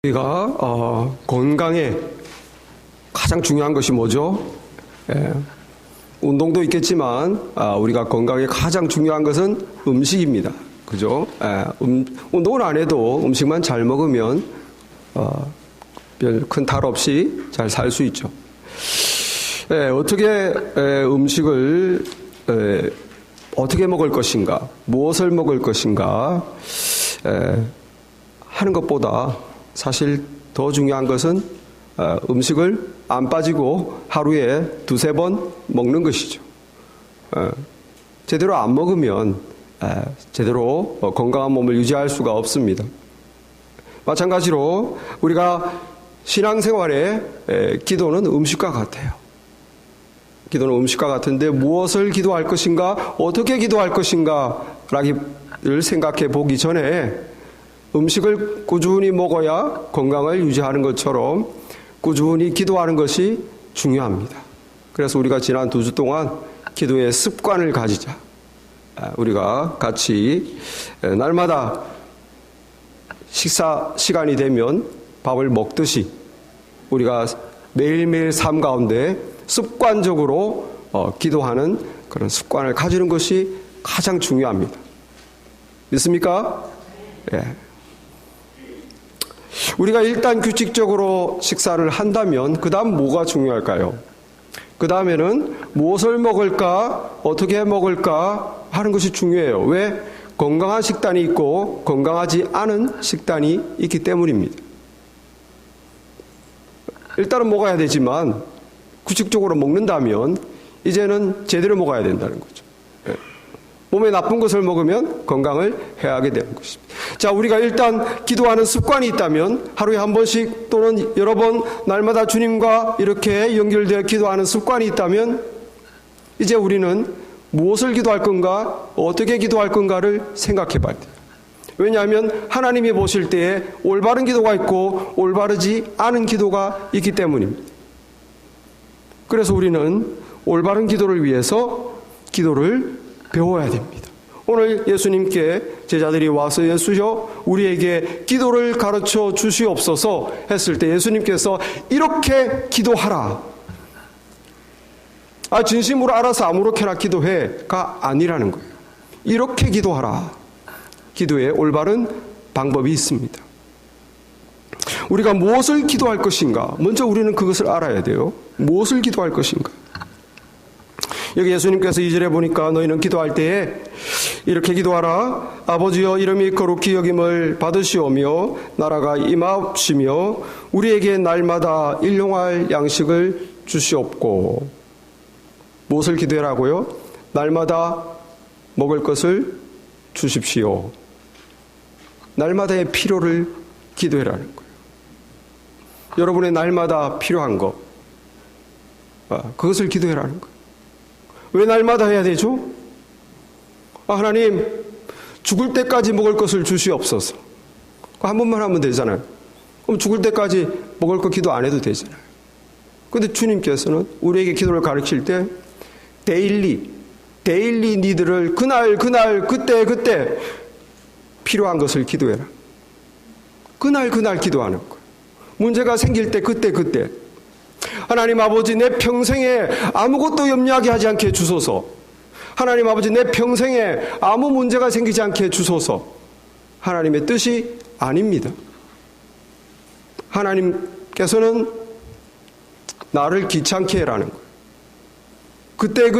우리가 건강에 가장 중요한 것이 뭐죠? 운동도 있겠지만 우리가 건강에 가장 중요한 것은 음식입니다. 그죠? 운동을 안 해도 음식만 잘 먹으면 별 큰 탈 없이 잘 살 수 있죠. 어떻게 음식을 어떻게 먹을 것인가, 무엇을 먹을 것인가 하는 것보다 사실 더 중요한 것은 음식을 안 빠지고 하루에 두세 번 먹는 것이죠. 제대로 안 먹으면 제대로 건강한 몸을 유지할 수가 없습니다. 마찬가지로 우리가 신앙생활에 기도는 음식과 같아요. 기도는 음식과 같은데 무엇을 기도할 것인가, 어떻게 기도할 것인가를 생각해 보기 전에 음식을 꾸준히 먹어야 건강을 유지하는 것처럼 꾸준히 기도하는 것이 중요합니다. 그래서 우리가 지난 2주 동안 기도의 습관을 가지자. 우리가 같이 날마다 식사 시간이 되면 밥을 먹듯이 우리가 매일매일 삶 가운데 습관적으로 기도하는 그런 습관을 가지는 것이 가장 중요합니다. 믿습니까? 예. 우리가 일단 규칙적으로 식사를 한다면 그 다음 뭐가 중요할까요? 그 다음에는 무엇을 먹을까, 어떻게 먹을까 하는 것이 중요해요. 왜? 건강한 식단이 있고 건강하지 않은 식단이 있기 때문입니다. 일단은 먹어야 되지만 규칙적으로 먹는다면 이제는 제대로 먹어야 된다는 거죠. 몸에 나쁜 것을 먹으면 건강을 해하게 되는 것입니다. 자, 우리가 일단 기도하는 습관이 있다면 하루에 한 번씩 또는 여러 번 날마다 주님과 이렇게 연결되어 기도하는 습관이 있다면 이제 우리는 무엇을 기도할 건가, 어떻게 기도할 건가를 생각해 봐야 돼요. 왜냐하면 하나님이 보실 때에 올바른 기도가 있고 올바르지 않은 기도가 있기 때문입니다. 그래서 우리는 올바른 기도를 위해서 기도를 배워야 됩니다. 오늘 예수님께 제자들이 와서 예수여 우리에게 기도를 가르쳐 주시옵소서 했을 때 예수님께서 이렇게 기도하라. 진심으로 알아서 아무렇게나 기도해가 아니라는 거예요. 이렇게 기도하라. 기도에 올바른 방법이 있습니다. 우리가 무엇을 기도할 것인가? 먼저 우리는 그것을 알아야 돼요. 무엇을 기도할 것인가? 여기 예수님께서 2절에 보니까 너희는 기도할 때에 이렇게 기도하라. 아버지여 이름이 거룩히 여김을 받으시오며 나라가 임하옵시며 우리에게 날마다 일용할 양식을 주시옵고. 무엇을 기도하라고요? 날마다 먹을 것을 주십시오. 날마다의 필요를 기도해라는 거예요. 여러분의 날마다 필요한 것, 그것을 기도해라는 거예요. 왜 날마다 해야 되죠? 하나님, 죽을 때까지 먹을 것을 주시옵소서. 한 번만 하면 되잖아요. 그럼 죽을 때까지 먹을 거 기도 안 해도 되잖아요. 그런데 주님께서는 우리에게 기도를 가르칠 때 데일리 니드를 그날 그때 필요한 것을 기도해라. 그날 기도하는 거예요. 문제가 생길 때 그때 하나님 아버지 내 평생에 아무것도 염려하게 하지 않게 주소서. 하나님 아버지 내 평생에 아무 문제가 생기지 않게 주소서. 하나님의 뜻이 아닙니다. 하나님께서는 나를 귀찮게 해라는 거예요. 그때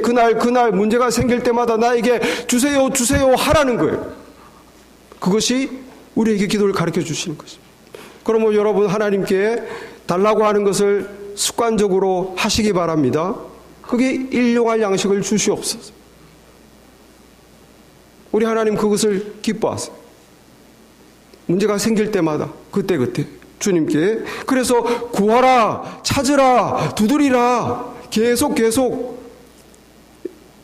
그날 문제가 생길 때마다 나에게 주세요 하라는 거예요. 그것이 우리에게 기도를 가르쳐 주시는 것입니다. 그러면 여러분 하나님께 달라고 하는 것을 습관적으로 하시기 바랍니다. 그게 일용할 양식을 주시옵소서. 우리 하나님 그것을 기뻐하세요. 문제가 생길 때마다 그때 주님께 그래서 구하라, 찾으라, 두드리라 계속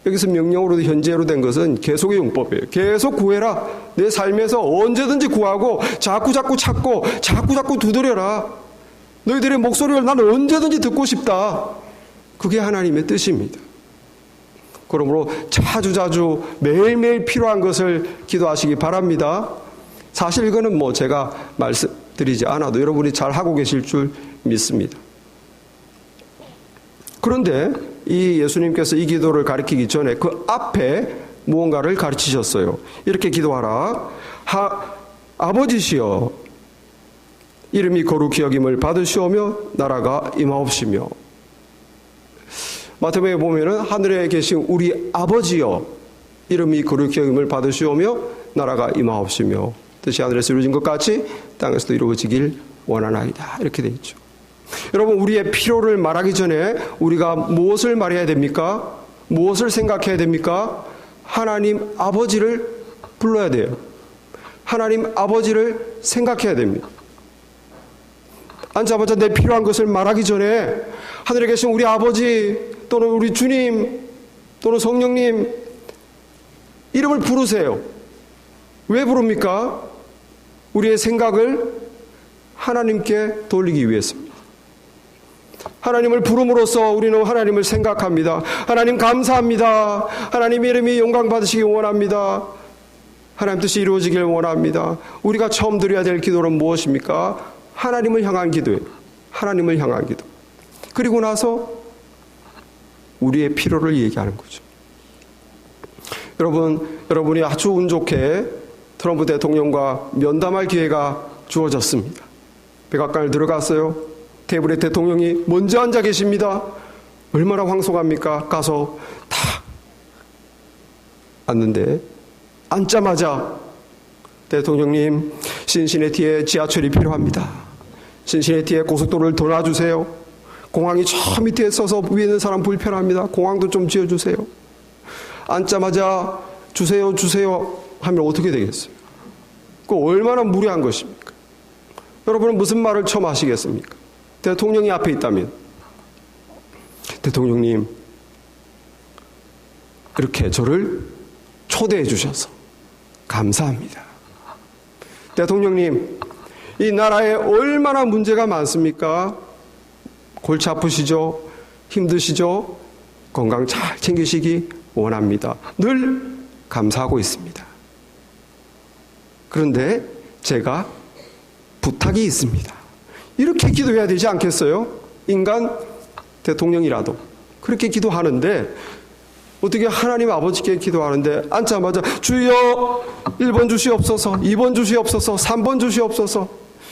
여기서 명령으로 현재로 된 것은 계속의 용법이에요. 계속 구해라. 내 삶에서 언제든지 구하고 자꾸 찾고 자꾸 두드려라. 너희들의 목소리를 나는 언제든지 듣고 싶다. 그게 하나님의 뜻입니다. 그러므로 자주 매일매일 필요한 것을 기도하시기 바랍니다. 사실 이거는 제가 드리지 않아도 여러분이 잘 하고 계실 줄 믿습니다. 그런데 이 예수님께서 이 기도를 가르치기 전에 그 앞에 무언가를 가르치셨어요. 이렇게 기도하라. 아버지시여 이름이 거룩히 여김을 받으시오며 나라가 임하옵시며. 마태복음에 보면은 하늘에 계신 우리 아버지여 이름이 거룩히 여김을 받으시오며 나라가 임하옵시며 뜻이 하늘에서 이루어진 것 같이 땅에서도 이루어지길 원하나이다. 이렇게 되어 있죠. 여러분 우리의 필요를 말하기 전에 우리가 무엇을 말해야 됩니까? 무엇을 생각해야 됩니까? 하나님 아버지를 불러야 돼요. 하나님 아버지를 생각해야 됩니다. 앉자마자 내 필요한 것을 말하기 전에 하늘에 계신 우리 아버지 또는 우리 주님 또는 성령님 이름을 부르세요. 왜 부릅니까? 우리의 생각을 하나님께 돌리기 위해서입니다. 하나님을 부름으로써 우리는 하나님을 생각합니다. 하나님 감사합니다. 하나님 이름이 영광 받으시기 원합니다. 하나님 뜻이 이루어지길 원합니다. 우리가 처음 드려야 될 기도는 무엇입니까? 하나님을 향한 기도예요. 하나님을 향한 기도. 그리고 나서 우리의 필요를 얘기하는 거죠. 여러분이 아주 운 좋게 트럼프 대통령과 면담할 기회가 주어졌습니다. 백악관을 들어갔어요. 테이블에 대통령이 먼저 앉아 계십니다. 얼마나 황송합니까? 가서 다 앉는데 앉자마자 대통령님 신시내티에 지하철이 필요합니다. 신시내티에 고속도로를 더 놔주세요. 공항이 저 밑에 있어서 위에 있는 사람 불편합니다. 공항도 좀 지어주세요. 앉자마자 주세요 하면 어떻게 되겠어요? 그거 얼마나 무례한 것입니까? 여러분은 무슨 말을 처음 하시겠습니까? 대통령이 앞에 있다면 대통령님 이렇게 저를 초대해 주셔서 감사합니다. 대통령님 이 나라에 얼마나 문제가 많습니까? 골치 아프시죠? 힘드시죠? 건강 잘 챙기시기 원합니다. 늘 감사하고 있습니다. 그런데 제가 부탁이 있습니다. 이렇게 기도해야 되지 않겠어요? 인간 대통령이라도 그렇게 기도하는데 어떻게 하나님 아버지께 기도하는데 앉자마자 주여 1번 주시옵소서 2번 주시옵소서 3번 주시옵소서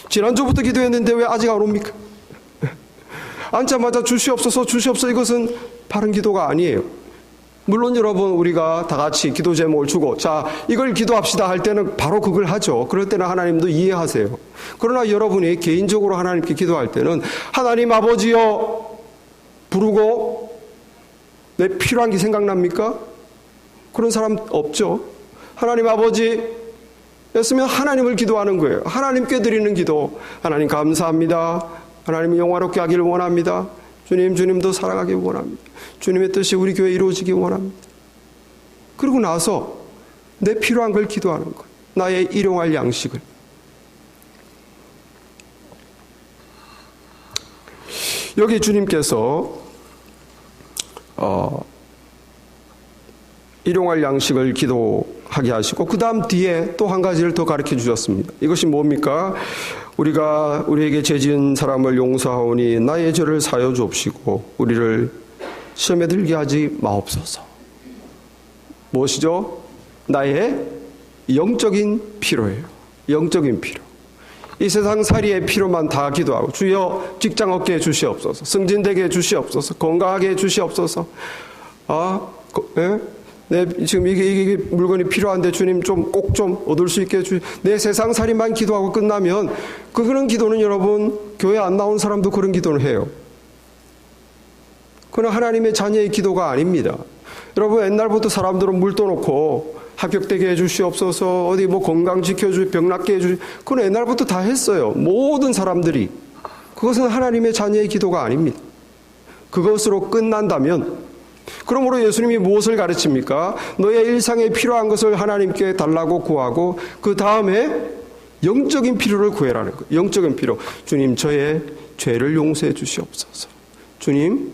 지난주부터 기도했는데 왜 아직 안 옵니까? 앉자마자 주시옵소서 이것은 바른 기도가 아니에요. 물론 여러분 우리가 다 같이 기도 제목을 주고 자 이걸 기도합시다 할 때는 바로 그걸 하죠. 그럴 때는 하나님도 이해하세요. 그러나 여러분이 개인적으로 하나님께 기도할 때는 하나님 아버지여 부르고 내 필요한 게 생각납니까? 그런 사람 없죠. 하나님 아버지였으면 하나님을 기도하는 거예요. 하나님께 드리는 기도. 하나님 감사합니다. 하나님이 영화롭게 하기를 원합니다. 주님도 사랑하기 원합니다. 주님의 뜻이 우리 교회에 이루어지기 원합니다. 그리고 나서 내 필요한 걸 기도하는 거예요. 나의 일용할 양식을. 여기 주님께서 일용할 양식을 기도하게 하시고 그 다음 뒤에 또 한 가지를 더 가르쳐 주셨습니다. 이것이 뭡니까? 우리가 우리에게 죄지은 사람을 용서하오니 나의 죄를 사여 주옵시고 우리를 시험에 들게 하지 마옵소서. 무엇이죠? 나의 영적인 필요예요. 영적인 필요. 이 세상 살이의 필요만 다 기도하고 주여 직장 얻게 해주시옵소서. 승진되게 해주시옵소서. 건강하게 해주시옵소서. 네, 지금 이게 물건이 필요한데 주님 꼭 좀 얻을 수 있게 내 세상 살이만 기도하고 끝나면 그런 기도는 여러분 교회 안 나온 사람도 그런 기도를 해요. 그건 하나님의 자녀의 기도가 아닙니다. 여러분 옛날부터 사람들은 물 떠놓고 합격되게 해주시옵소서 어디 건강 지켜주 병 낫게 해주 그건 옛날부터 다 했어요. 모든 사람들이. 그것은 하나님의 자녀의 기도가 아닙니다. 그것으로 끝난다면 그러므로 예수님이 무엇을 가르칩니까? 너의 일상에 필요한 것을 하나님께 달라고 구하고 그 다음에 영적인 필요를 구해라는 거예요. 영적인 필요. 주님 저의 죄를 용서해 주시옵소서. 주님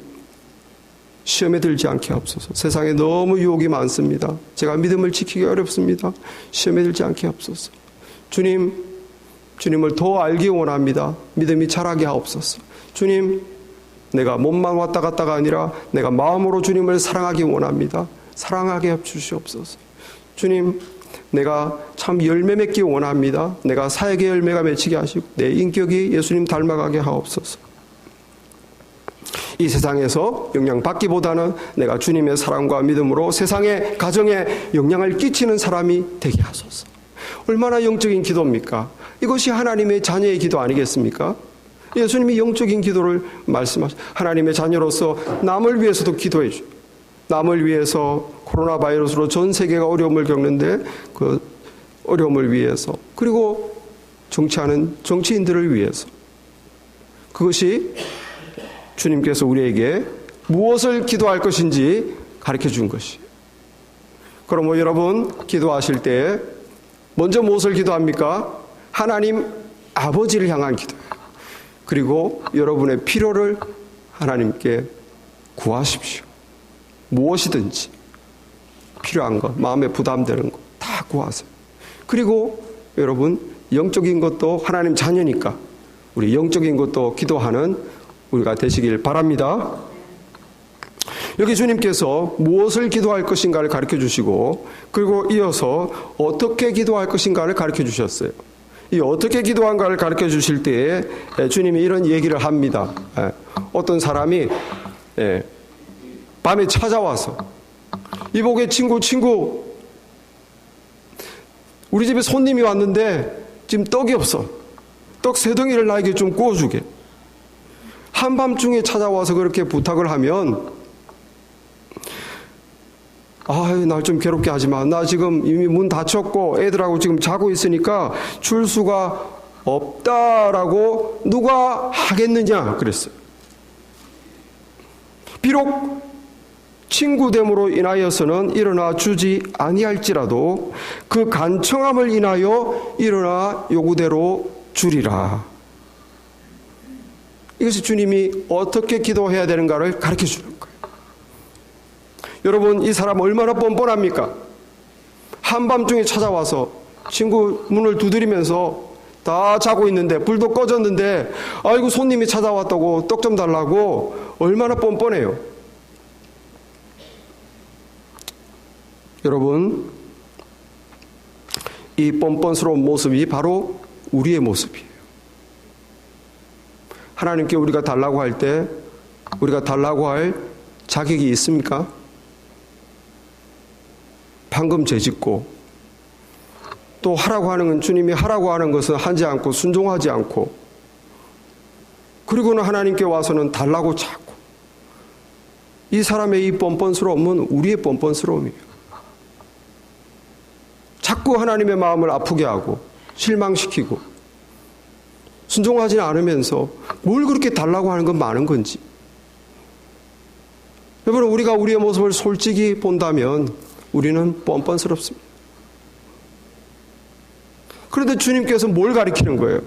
시험에 들지 않게 하옵소서. 세상에 너무 유혹이 많습니다. 제가 믿음을 지키기 어렵습니다. 시험에 들지 않게 하옵소서. 주님 주님을 더 알기 원합니다. 믿음이 자라게 하옵소서. 주님, 내가 몸만 왔다 갔다가 아니라 내가 마음으로 주님을 사랑하기 원합니다. 사랑하게 해 주시옵소서. 주님, 내가 참 열매 맺기 원합니다. 내가 사역의 열매가 맺히게 하시고 내 인격이 예수님 닮아가게 하옵소서. 이 세상에서 영향받기보다는 내가 주님의 사랑과 믿음으로 세상의 가정에 영향을 끼치는 사람이 되게 하소서. 얼마나 영적인 기도입니까? 이것이 하나님의 자녀의 기도 아니겠습니까? 예수님이 영적인 기도를 말씀하시죠. 하나님의 자녀로서 남을 위해서도 기도해 주죠. 남을 위해서 코로나 바이러스로 전 세계가 어려움을 겪는데 그 어려움을 위해서, 그리고 정치하는 정치인들을 위해서, 그것이 주님께서 우리에게 무엇을 기도할 것인지 가르쳐 준 것이에요. 그럼 여러분 기도하실 때 먼저 무엇을 기도합니까? 하나님 아버지를 향한 기도예요. 그리고 여러분의 필요를 하나님께 구하십시오. 무엇이든지 필요한 것, 마음에 부담되는 것 다 구하세요. 그리고 여러분 영적인 것도 하나님 자녀니까 우리 영적인 것도 기도하는 우리가 되시길 바랍니다. 여기 주님께서 무엇을 기도할 것인가를 가르쳐 주시고, 그리고 이어서 어떻게 기도할 것인가를 가르쳐 주셨어요. 이 어떻게 기도한가를 가르쳐 주실 때에 주님이 이런 얘기를 합니다. 어떤 사람이 밤에 찾아와서 이복의 친구, 우리 집에 손님이 왔는데 지금 떡이 없어. 떡 3덩이를 나에게 좀 구워주게. 한밤중에 찾아와서 그렇게 부탁을 하면, 날 좀 괴롭게 하지 마. 나 지금 이미 문 닫혔고 애들하고 지금 자고 있으니까 줄 수가 없다라고 누가 하겠느냐 그랬어요. 비록 친구됨으로 인하여서는 일어나 주지 아니할지라도 그 간청함을 인하여 일어나 요구대로 주리라. 이것이 주님이 어떻게 기도해야 되는가를 가르쳐 주는 거예요. 여러분, 이 사람 얼마나 뻔뻔합니까? 한밤중에 찾아와서 친구 문을 두드리면서 다 자고 있는데, 불도 꺼졌는데, 아이고 손님이 찾아왔다고 떡 좀 달라고, 얼마나 뻔뻔해요. 여러분, 이 뻔뻔스러운 모습이 바로 우리의 모습이에요. 하나님께 우리가 달라고 할 때 우리가 달라고 할 자격이 있습니까? 방금 죄짓고, 또 하라고 하는 건, 주님이 하라고 하는 것은 하지 않고 순종하지 않고, 그리고는 하나님께 와서는 달라고 찾고, 이 사람의 이 뻔뻔스러움은 우리의 뻔뻔스러움이에요. 자꾸 하나님의 마음을 아프게 하고 실망시키고 순종하지는 않으면서 뭘 그렇게 달라고 하는 건 많은 건지. 여러분, 우리가 우리의 모습을 솔직히 본다면 우리는 뻔뻔스럽습니다. 그런데 주님께서 뭘 가리키는 거예요?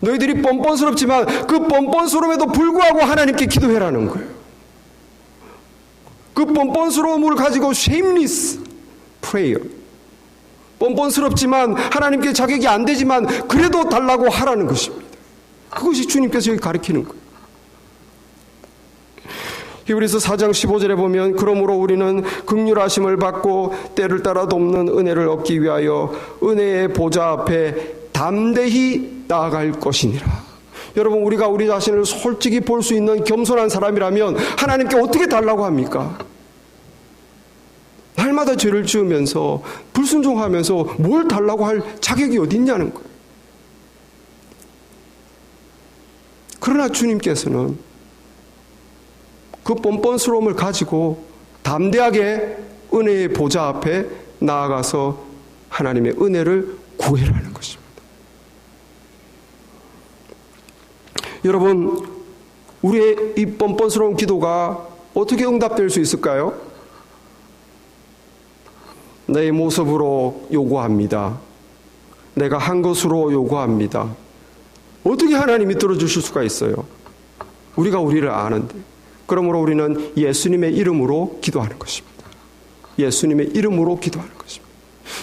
너희들이 뻔뻔스럽지만 그 뻔뻔스러움에도 불구하고 하나님께 기도해라는 거예요. 그 뻔뻔스러움을 가지고 shameless prayer, 뻔뻔스럽지만 하나님께 자격이 안 되지만 그래도 달라고 하라는 것입니다. 그것이 주님께서 여기 가르치는 거예요. 히브리서 4장 15절에 보면, 그러므로 우리는 긍휼하심을 받고 때를 따라 돕는 은혜를 얻기 위하여 은혜의 보좌 앞에 담대히 나아갈 것이니라. 여러분, 우리가 우리 자신을 솔직히 볼 수 있는 겸손한 사람이라면 하나님께 어떻게 달라고 합니까? 날마다 죄를 지으면서 불순종하면서 뭘 달라고 할 자격이 어디 있냐는 거예요. 그러나 주님께서는 그 뻔뻔스러움을 가지고 담대하게 은혜의 보좌 앞에 나아가서 하나님의 은혜를 구해라는 것입니다. 여러분, 우리의 이 뻔뻔스러운 기도가 어떻게 응답될 수 있을까요? 내 모습으로 요구합니다. 내가 한 것으로 요구합니다. 어떻게 하나님이 들어주실 수가 있어요? 우리가 우리를 아는데. 그러므로 우리는 예수님의 이름으로 기도하는 것입니다. 예수님의 이름으로 기도하는 것입니다.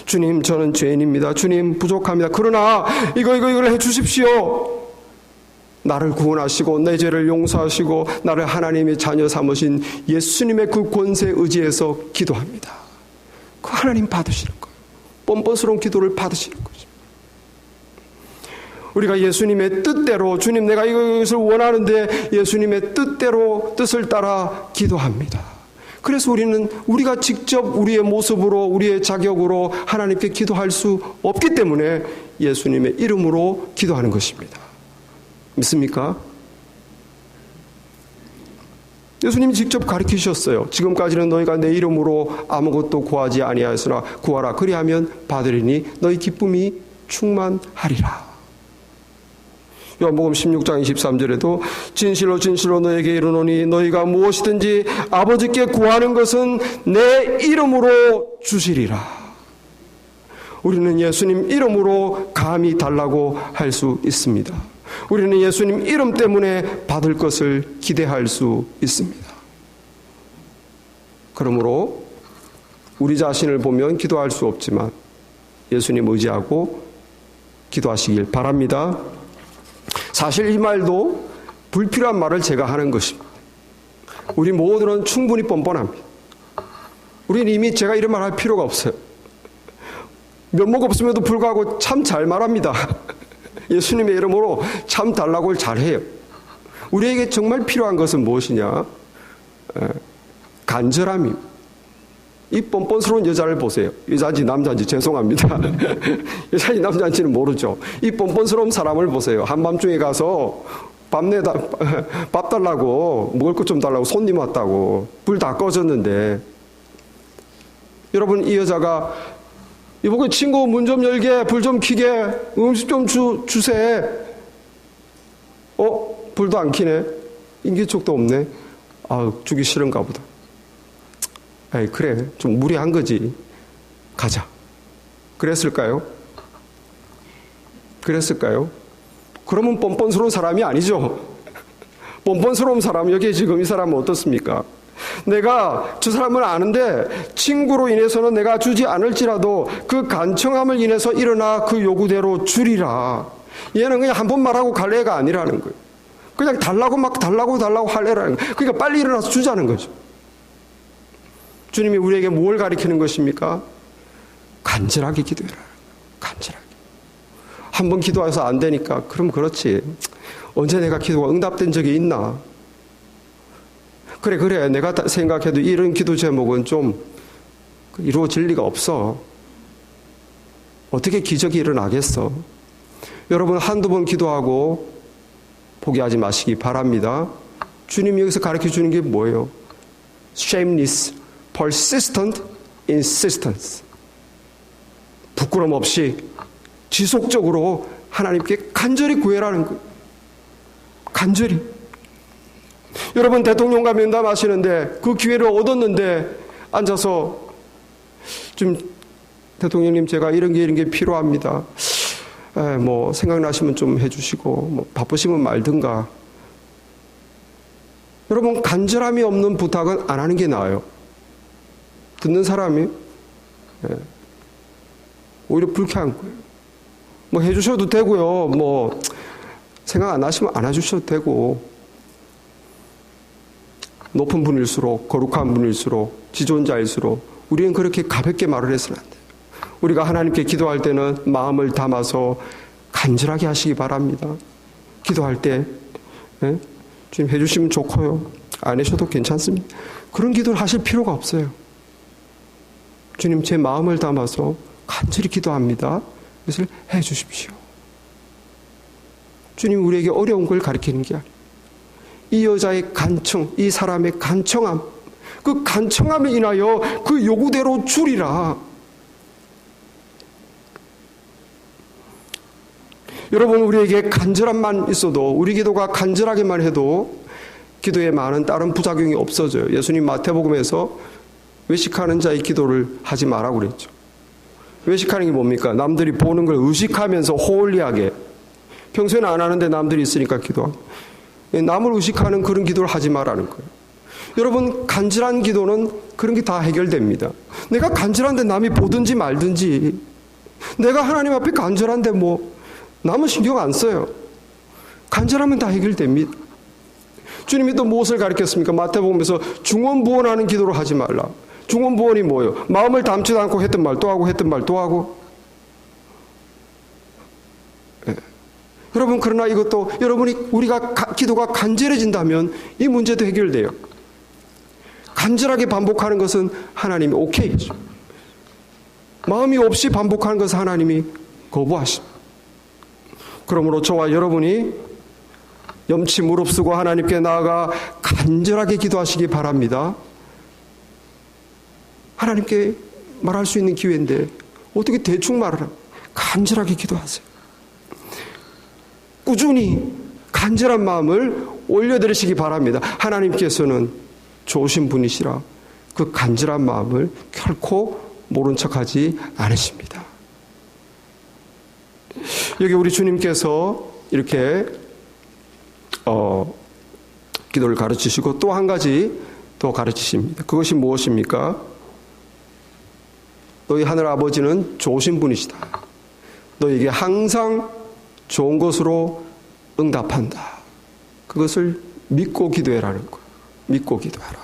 주님, 저는 죄인입니다. 주님, 부족합니다. 그러나 이걸 해주십시오. 나를 구원하시고 내 죄를 용서하시고 나를 하나님의 자녀 삼으신 예수님의 그 권세에 의지해서 기도합니다. 그 하나님 받으시는 거예요. 뻔뻔스러운 기도를 받으시는 거죠. 우리가 예수님의 뜻대로, 주님 내가 이것을 원하는데 예수님의 뜻대로 뜻을 따라 기도합니다. 그래서 우리가 직접 우리의 모습으로, 우리의 자격으로 하나님께 기도할 수 없기 때문에 예수님의 이름으로 기도하는 것입니다. 믿습니까? 예수님이 직접 가르치셨어요. 지금까지는 너희가 내 이름으로 아무것도 구하지 아니하였으나 구하라. 그리하면 받으리니 너희 기쁨이 충만하리라. 요한복음 16장 23절에도 진실로 진실로 너에게 이르노니 너희가 무엇이든지 아버지께 구하는 것은 내 이름으로 주시리라. 우리는 예수님 이름으로 감히 달라고 할 수 있습니다. 우리는 예수님 이름 때문에 받을 것을 기대할 수 있습니다. 그러므로 우리 자신을 보면 기도할 수 없지만 예수님 의지하고 기도하시길 바랍니다. 사실 이 말도 불필요한 말을 제가 하는 것입니다. 우리 모두는 충분히 뻔뻔합니다. 우리는 이미 제가 이런 말 할 필요가 없어요. 면목 없음에도 불구하고 참 잘 말합니다. 예수님의 이름으로 참 달라고 잘해요. 우리에게 정말 필요한 것은 무엇이냐? 간절함입니다. 이 뻔뻔스러운 여자를 보세요. 여자인지 남자인지 죄송합니다. 여자인지 남자인지는 모르죠. 이 뻔뻔스러운 사람을 보세요. 한밤중에 가서 밥 달라고, 먹을 것 좀 달라고 손님 왔다고 불 다 꺼졌는데, 여러분 이 여자가 이보고 친구 문 좀 열게, 불 좀 켜게, 음식 좀 주세. 불도 안 켜네. 인기척도 없네. 주기 싫은가 보다. 그래, 좀 무리한 거지. 가자. 그랬을까요? 그러면 뻔뻔스러운 사람이 아니죠. 뻔뻔스러운 사람, 여기 지금 이 사람은 어떻습니까? 내가 저 사람을 아는데 친구로 인해서는 내가 주지 않을지라도 그 간청함을 인해서 일어나 그 요구대로 주리라. 얘는 그냥 한 번 말하고 갈 애가 아니라는 거예요. 그냥 달라고 할 애라는 거예요. 그러니까 빨리 일어나서 주자는 거죠. 주님이 우리에게 뭘 가르치는 것입니까? 간절하게 기도해라. 간절하게. 한 번 기도해서 안 되니까 그럼 그렇지. 언제 내가 기도가 응답된 적이 있나? 그래 내가 생각해도 이런 기도 제목은 좀 이루어질 리가 없어. 어떻게 기적이 일어나겠어? 여러분 한두 번 기도하고 포기하지 마시기 바랍니다. 주님이 여기서 가르쳐주는 게 뭐예요? Shameless, persistent insistence. 부끄럼 없이 지속적으로 하나님께 간절히 구해라는 거예요. 간절히. 여러분 대통령과 면담하시는데 그 기회를 얻었는데 앉아서 좀 대통령님 제가 이런 게 필요합니다. 뭐 생각나시면 좀 해주시고 뭐 바쁘시면 말든가. 여러분 간절함이 없는 부탁은 안 하는 게 나아요. 듣는 사람이 오히려 불쾌한 거예요. 뭐 해주셔도 되고요. 뭐 생각 안 나시면 안 해주셔도 되고. 높은 분일수록 거룩한 분일수록 지존자일수록 우리는 그렇게 가볍게 말을 해서는 안 돼요. 우리가 하나님께 기도할 때는 마음을 담아서 간절하게 하시기 바랍니다. 기도할 때 주님 해주시면 좋고요. 안 하셔도 괜찮습니다. 그런 기도를 하실 필요가 없어요. 주님 제 마음을 담아서 간절히 기도합니다. 그것을 해주십시오. 주님 우리에게 어려운 걸 가르치는 게 아니에요. 이 여자의 간청, 이 사람의 간청함, 그 간청함에 인하여 그 요구대로 주리라. 여러분 우리에게 간절함만 있어도, 우리 기도가 간절하게만 해도 기도에 많은 다른 부작용이 없어져요. 예수님 마태복음에서 외식하는 자의 기도를 하지 말라고 그랬죠. 외식하는 게 뭡니까? 남들이 보는 걸 의식하면서 호홀리하게, 평소에는 안 하는데 남들이 있으니까 기도하고, 남을 의식하는 그런 기도를 하지 말라는 거예요. 여러분, 간절한 기도는 그런 게 다 해결됩니다. 내가 간절한데 남이 보든지 말든지, 내가 하나님 앞에 간절한데 뭐 남은 신경 안 써요. 간절하면 다 해결됩니다. 주님이 또 무엇을 가르쳤습니까? 마태복음에서 중언부언하는 기도를 하지 말라. 중언부언이 뭐예요? 마음을 담지도 않고 했던 말 또 하고 했던 말 또 하고. 네. 여러분, 그러나 이것도 우리가 기도가 간절해진다면 이 문제도 해결돼요. 간절하게 반복하는 것은 하나님이 오케이죠. 마음이 없이 반복하는 것은 하나님이 거부하십니다. 그러므로 저와 여러분이 염치 무릅쓰고 하나님께 나아가 간절하게 기도하시기 바랍니다. 하나님께 말할 수 있는 기회인데 어떻게 대충 말을 합니까? 간절하게 기도하세요. 꾸준히 간절한 마음을 올려드리시기 바랍니다. 하나님께서는 좋으신 분이시라 그 간절한 마음을 결코 모른 척하지 않으십니다. 여기 우리 주님께서 이렇게 기도를 가르치시고 또 한 가지 더 가르치십니다. 그것이 무엇입니까? 너희 하늘 아버지는 좋으신 분이시다. 너에게 항상 좋은 것으로 응답한다. 그것을 믿고 기도해라는 거예요. 믿고 기도하라.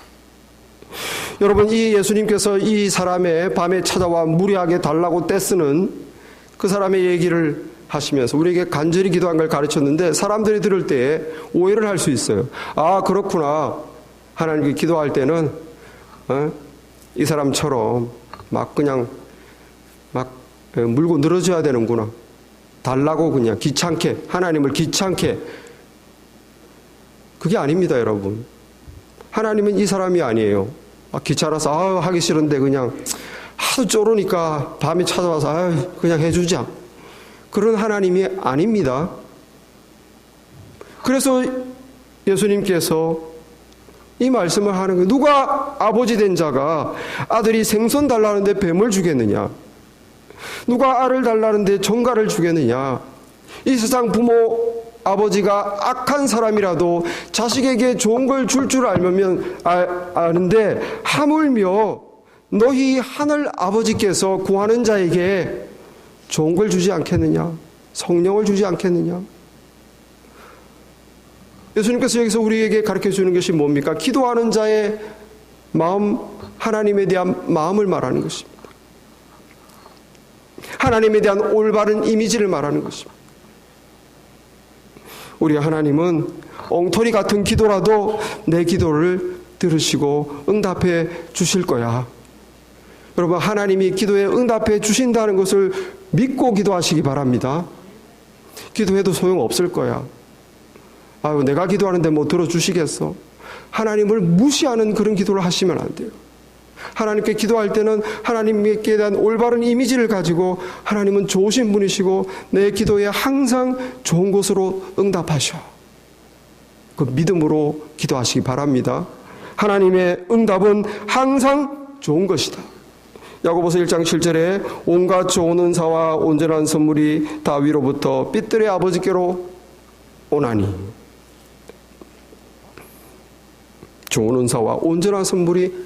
여러분, 이 예수님께서 이 사람의 밤에 찾아와 무리하게 달라고 떼쓰는 그 사람의 얘기를 하시면서 우리에게 간절히 기도한 걸 가르쳤는데 사람들이 들을 때 오해를 할 수 있어요. 아, 그렇구나. 하나님께 기도할 때는 이 사람처럼 그냥 물고 늘어져야 되는구나. 달라고 그냥 귀찮게, 하나님을 귀찮게. 그게 아닙니다, 여러분. 하나님은 이 사람이 아니에요. 귀찮아서 하기 싫은데 그냥 하도 쪼르니까 밤에 찾아와서 그냥 해주자. 그런 하나님이 아닙니다. 그래서 예수님께서 이 말씀을 하는 거예요. 누가 아버지 된 자가 아들이 생선 달라는데 뱀을 주겠느냐? 누가 알을 달라는데 정갈을 주겠느냐? 이 세상 부모 아버지가 악한 사람이라도 자식에게 좋은 걸 줄 알면 아는데 하물며 너희 하늘 아버지께서 구하는 자에게 좋은 걸 주지 않겠느냐? 성령을 주지 않겠느냐? 예수님께서 여기서 우리에게 가르쳐 주는 것이 뭡니까? 기도하는 자의 마음, 하나님에 대한 마음을 말하는 것입니다. 하나님에 대한 올바른 이미지를 말하는 것입니다. 우리 하나님은 엉터리 같은 기도라도 내 기도를 들으시고 응답해 주실 거야. 여러분, 하나님이 기도에 응답해 주신다는 것을 믿고 기도하시기 바랍니다. 기도해도 소용없을 거야. 아유, 내가 기도하는데 뭐 들어주시겠어? 하나님을 무시하는 그런 기도를 하시면 안 돼요. 하나님께 기도할 때는 하나님께 대한 올바른 이미지를 가지고 하나님은 좋으신 분이시고 내 기도에 항상 좋은 것으로 응답하셔. 그 믿음으로 기도하시기 바랍니다. 하나님의 응답은 항상 좋은 것이다. 야고보서 1장 7절에 온갖 좋은 은사와 온전한 선물이 다 위로부터 빛들의 아버지께로 오나니. 좋은 은사와 온전한 선물이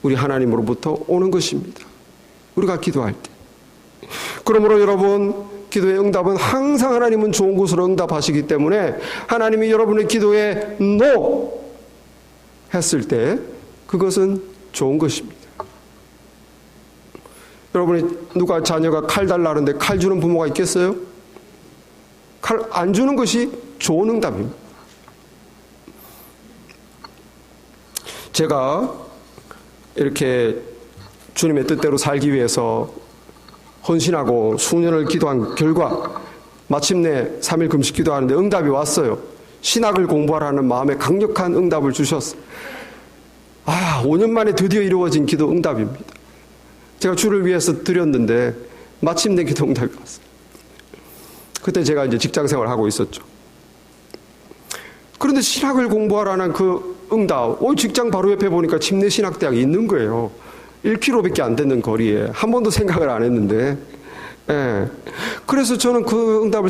우리 하나님으로부터 오는 것입니다. 우리가 기도할 때. 그러므로 여러분, 기도의 응답은 항상 하나님은 좋은 것으로 응답하시기 때문에 하나님이 여러분의 기도에 NO 했을 때 그것은 좋은 것입니다. 여러분이 누가 자녀가 칼 달라는데 칼 주는 부모가 있겠어요? 칼 안 주는 것이 좋은 응답입니다. 제가 이렇게 주님의 뜻대로 살기 위해서 헌신하고 수년을 기도한 결과 마침내 3일 금식 기도하는데 응답이 왔어요. 신학을 공부하라는 마음에 강력한 응답을 주셨어요. 5년 만에 드디어 이루어진 기도 응답입니다. 제가 주를 위해서 드렸는데 마침내 기도 응답이 왔어요. 그때 제가 이제 직장 생활을 하고 있었죠. 그런데 신학을 공부하라는 그 응답, 직장 바로 옆에 보니까 침례신학대학이 있는 거예요. 1km밖에 안 되는 거리에. 한 번도 생각을 안 했는데. 그래서 저는 그 응답을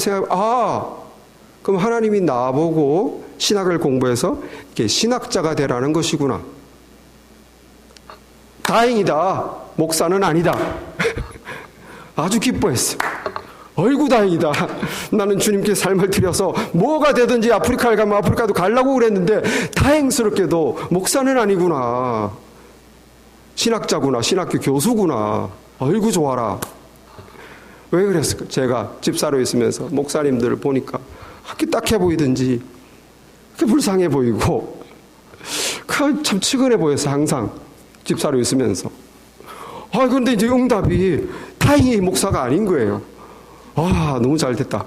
그럼 하나님이 나보고 신학을 공부해서 이렇게 신학자가 되라는 것이구나. 다행이다. 목사는 아니다. 아주 기뻐했어요. 어이구 다행이다. 나는 주님께 삶을 드려서 뭐가 되든지 아프리카를 가면 아프리카도 가려고 그랬는데 다행스럽게도 목사는 아니구나. 신학자구나. 신학교 교수구나. 어이구 좋아라. 왜 그랬을까? 제가 집사로 있으면서 목사님들을 보니까 학기 딱해 보이든지 불쌍해 보이고 참 측은해 보여서 항상 집사로 있으면서 그런데 이제 응답이 다행히 목사가 아닌 거예요. 너무 잘 됐다.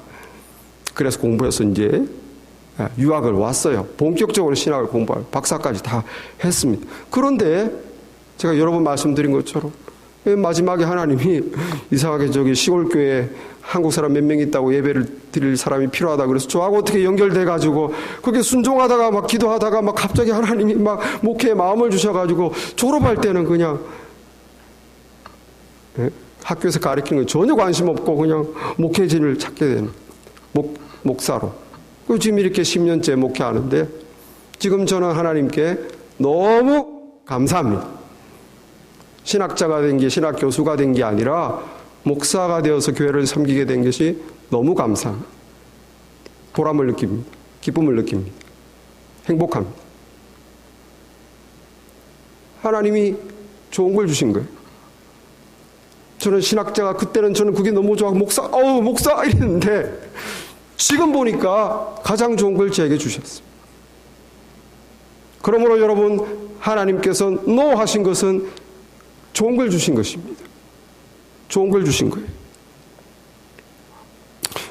그래서 공부해서 이제 유학을 왔어요. 본격적으로 신학을 공부할 박사까지 다 했습니다. 그런데 제가 여러 번 말씀드린 것처럼 마지막에 하나님이 이상하게 저기 시골교회에 한국 사람 몇 명 있다고 예배를 드릴 사람이 필요하다 그래서 저하고 어떻게 연결돼 가지고 그게 순종하다가 막 기도하다가 막 갑자기 하나님이 막 목회에 마음을 주셔가지고 졸업할 때는 그냥 학교에서 가르치는 건 전혀 관심 없고 그냥 목회진을 찾게 되는 목사로. 그리고 지금 이렇게 10년째 목회하는데 지금 저는 하나님께 너무 감사합니다. 신학자가 된 게 신학 교수가 된 게 아니라 목사가 되어서 교회를 섬기게 된 것이 너무 감사합니다. 보람을 느낍니다. 기쁨을 느낍니다. 행복합니다. 하나님이 좋은 걸 주신 거예요. 저는 신학자가 그때는 저는 그게 너무 좋아 목사 이랬는데 지금 보니까 가장 좋은 걸 제게 주셨어요. 그러므로 여러분 하나님께서 노 하신 것은 좋은 걸 주신 것입니다. 좋은 걸 주신 거예요.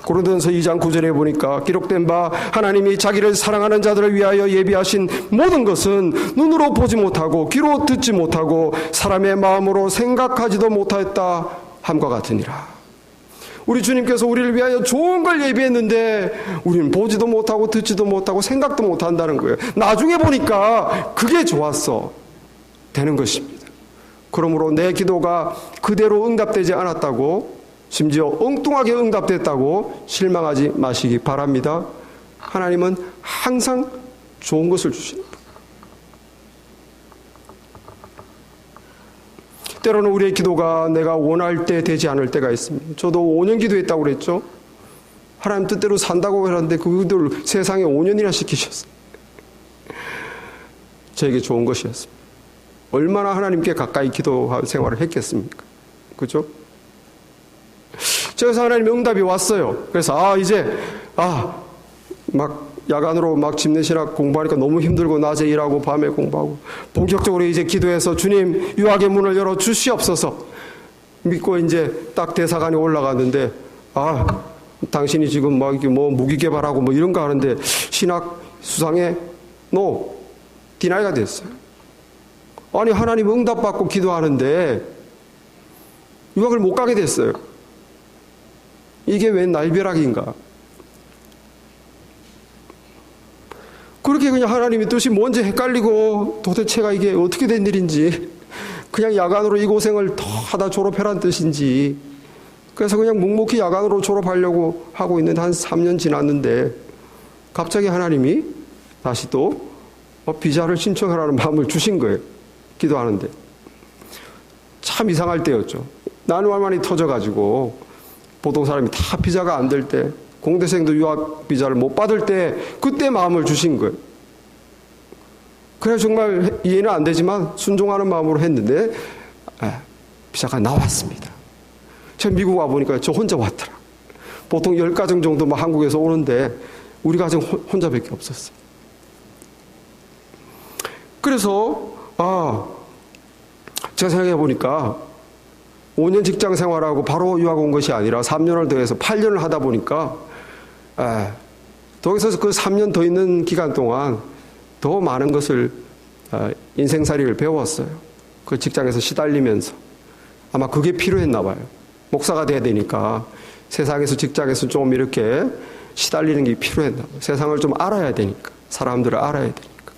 고린도전서 2장 9절에 보니까 기록된 바 하나님이 자기를 사랑하는 자들을 위하여 예비하신 모든 것은 눈으로 보지 못하고 귀로 듣지 못하고 사람의 마음으로 생각하지도 못하였다 함과 같으니라. 우리 주님께서 우리를 위하여 좋은 걸 예비했는데 우리는 보지도 못하고 듣지도 못하고 생각도 못한다는 거예요. 나중에 보니까 그게 좋았어 되는 것입니다. 그러므로 내 기도가 그대로 응답되지 않았다고 심지어 엉뚱하게 응답됐다고 실망하지 마시기 바랍니다. 하나님은 항상 좋은 것을 주십니다. 때로는 우리의 기도가 내가 원할 때 되지 않을 때가 있습니다. 저도 5년 기도했다고 그랬죠. 하나님 뜻대로 산다고 했는데 그 기도를 세상에 5년이나 시키셨어요. 저에게 좋은 것이었습니다. 얼마나 하나님께 가까이 기도 생활을 했겠습니까? 그죠? 그래서 하나님의 응답이 왔어요. 그래서 이제 막 야간으로 막 집내신학 공부하니까 너무 힘들고 낮에 일하고 밤에 공부하고 본격적으로 이제 기도해서 주님 유학의 문을 열어 주시옵소서 믿고 이제 딱 대사관에 올라갔는데 당신이 지금 막 뭐 무기 개발하고 뭐 이런 거 하는데 신학 수상에 디나이가 됐어요. 아니 하나님 응답받고 기도하는데 유학을 못 가게 됐어요. 이게 웬 날벼락인가? 그렇게 그냥 하나님의 뜻이 뭔지 헷갈리고 도대체가 이게 어떻게 된 일인지 그냥 야간으로 이 고생을 더 하다 졸업해란 뜻인지 그래서 그냥 묵묵히 야간으로 졸업하려고 하고 있는데 한 3년 지났는데 갑자기 하나님이 다시 또 비자를 신청하라는 마음을 주신 거예요. 기도하는데 참 이상할 때였죠. 난관만이 터져가지고 보통 사람이 다 비자가 안 될 때 공대생도 유학 비자를 못 받을 때 그때 마음을 주신 거예요. 그래 정말 이해는 안 되지만 순종하는 마음으로 했는데 비자가 나왔습니다. 제가 미국 와보니까 저 혼자 왔더라. 보통 10가정 정도만 한국에서 오는데 우리 가정 혼자밖에 없었어요. 그래서 제가 생각해 보니까 5년 직장 생활하고 바로 유학 온 것이 아니라 3년을 더해서 8년을 하다 보니까 거기서 그 3년 더 있는 기간 동안 더 많은 것을 인생살이를 배웠어요. 그 직장에서 시달리면서 아마 그게 필요했나 봐요. 목사가 돼야 되니까 세상에서 직장에서 좀 이렇게 시달리는 게 필요했나 봐요. 세상을 좀 알아야 되니까 사람들을 알아야 되니까.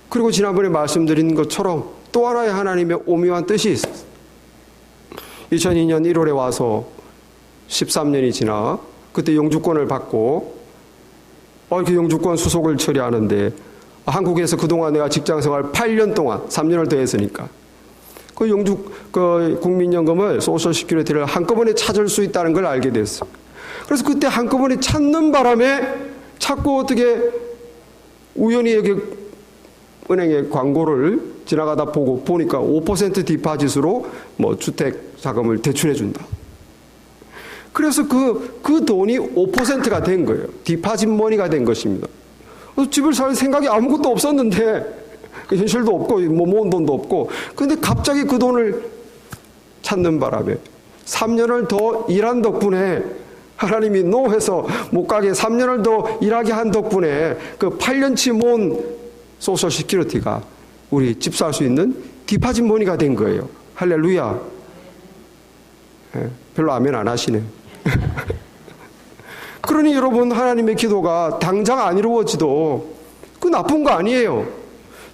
그리고 지난번에 말씀드린 것처럼 또 하나의 하나님의 오묘한 뜻이 있었어요. 2002년 1월에 와서 13년이 지나 그때 영주권을 받고 이렇게 영주권 수속을 처리하는데 한국에서 그동안 내가 직장생활 8년 동안 3년을 더 했으니까 그 국민연금을 소셜 시큐리티를 한꺼번에 찾을 수 있다는 걸 알게 됐어요. 그래서 그때 한꺼번에 찾는 바람에 자꾸 어떻게 우연히 여기 은행의 광고를 지나가다 보니까 5% 디파짓으로 뭐 주택 자금을 대출해 준다. 그래서 그 돈이 5%가 된 거예요. 디파짓 머니가 된 것입니다. 집을 살 생각이 아무것도 없었는데 현실도 없고 뭐 모은 돈도 없고 그런데 갑자기 그 돈을 찾는 바람에 3년을 더 일한 덕분에 하나님이 노해서 못 가게 3년을 더 일하게 한 덕분에 그 8년치 모은 소셜 시큐리티가 우리 집 살 수 있는 디파짓 머니가 된 거예요. 할렐루야. 별로 아멘 안 하시네. 그러니 여러분 하나님의 기도가 당장 안 이루어지도 그 나쁜 거 아니에요.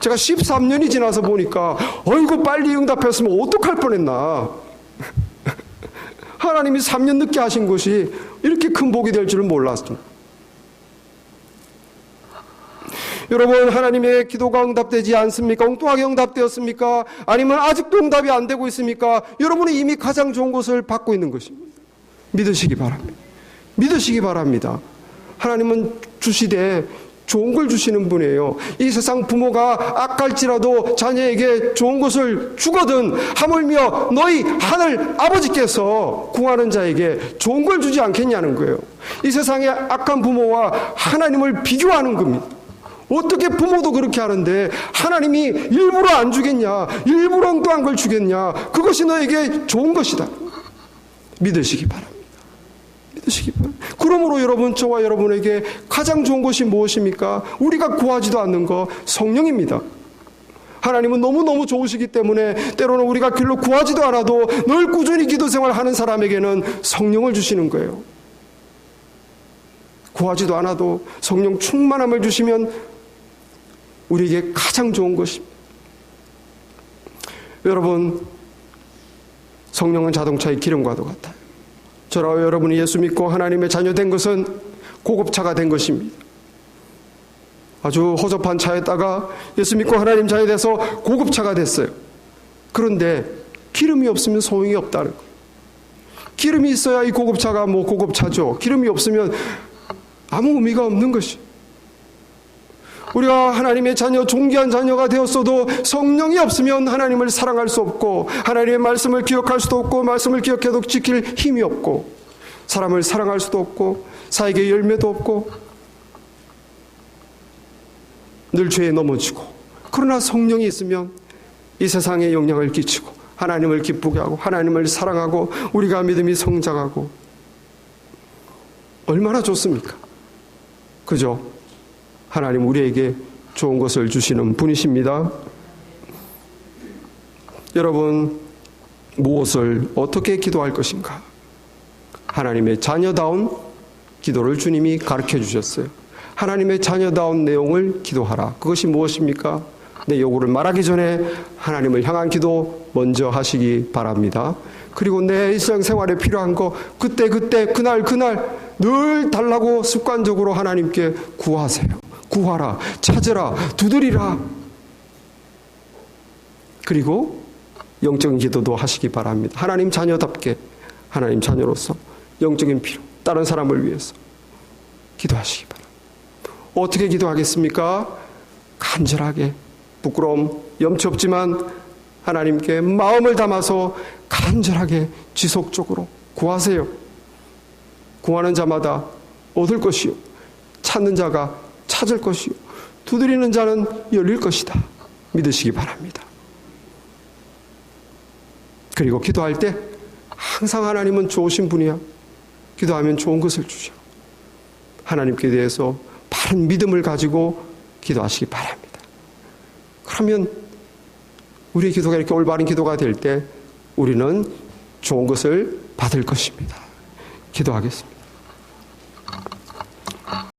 제가 13년이 지나서 보니까 어이구 빨리 응답했으면 어떡할 뻔했나. 하나님이 3년 늦게 하신 것이 이렇게 큰 복이 될 줄은 몰랐습니다. 여러분 하나님의 기도가 응답되지 않습니까? 엉뚱하게 응답되었습니까? 아니면 아직도 응답이 안 되고 있습니까? 여러분은 이미 가장 좋은 것을 받고 있는 것입니다. 믿으시기 바랍니다. 믿으시기 바랍니다. 하나님은 주시되 좋은 걸 주시는 분이에요. 이 세상 부모가 악할지라도 자녀에게 좋은 것을 주거든 하물며 너희 하늘 아버지께서 구하는 자에게 좋은 걸 주지 않겠냐는 거예요. 이 세상의 악한 부모와 하나님을 비교하는 겁니다. 어떻게 부모도 그렇게 하는데 하나님이 일부러 안 주겠냐, 일부러 엉뚱한 걸 주겠냐, 그것이 너에게 좋은 것이다. 믿으시기 바랍니다. 믿으시기 바랍니다. 그러므로 여러분, 저와 여러분에게 가장 좋은 것이 무엇입니까? 우리가 구하지도 않는 거, 성령입니다. 하나님은 너무너무 좋으시기 때문에 때로는 우리가 길로 구하지도 않아도 늘 꾸준히 기도 생활하는 사람에게는 성령을 주시는 거예요. 구하지도 않아도 성령 충만함을 주시면 우리에게 가장 좋은 것입니다. 여러분, 성령은 자동차의 기름과도 같아요. 저와 여러분이 예수 믿고 하나님의 자녀 된 것은 고급차가 된 것입니다. 아주 허접한 차에다가 예수 믿고 하나님 자녀 돼서 고급차가 됐어요. 그런데 기름이 없으면 소용이 없다는 거예요. 기름이 있어야 이 고급차가 뭐 고급차죠. 기름이 없으면 아무 의미가 없는 것이. 우리가 하나님의 자녀, 존귀한 자녀가 되었어도 성령이 없으면 하나님을 사랑할 수 없고 하나님의 말씀을 기억할 수도 없고 말씀을 기억해도 지킬 힘이 없고 사람을 사랑할 수도 없고 사에게 열매도 없고 늘 죄에 넘어지고, 그러나 성령이 있으면 이 세상에 영향을 끼치고 하나님을 기쁘게 하고 하나님을 사랑하고 우리가 믿음이 성장하고 얼마나 좋습니까? 그죠? 하나님 우리에게 좋은 것을 주시는 분이십니다. 여러분, 무엇을 어떻게 기도할 것인가? 하나님의 자녀다운 기도를 주님이 가르쳐 주셨어요. 하나님의 자녀다운 내용을 기도하라. 그것이 무엇입니까? 내 요구를 말하기 전에 하나님을 향한 기도 먼저 하시기 바랍니다. 그리고 내 일상생활에 필요한 거 그때 그날 늘 달라고 습관적으로 하나님께 구하세요. 구하라, 찾으라, 두드리라. 그리고 영적인 기도도 하시기 바랍니다. 하나님 자녀답게 하나님 자녀로서 영적인 필요, 다른 사람을 위해서 기도하시기 바랍니다. 어떻게 기도하겠습니까? 간절하게, 부끄러움, 염치 없지만 하나님께 마음을 담아서 간절하게 지속적으로 구하세요. 구하는 자마다 얻을 것이요, 찾는 자가 찾을 것이요, 두드리는 자는 열릴 것이다. 믿으시기 바랍니다. 그리고 기도할 때 항상 하나님은 좋으신 분이야. 기도하면 좋은 것을 주셔. 하나님께 대해서 바른 믿음을 가지고 기도하시기 바랍니다. 그러면 우리의 기도가 이렇게 올바른 기도가 될 때 우리는 좋은 것을 받을 것입니다. 기도하겠습니다.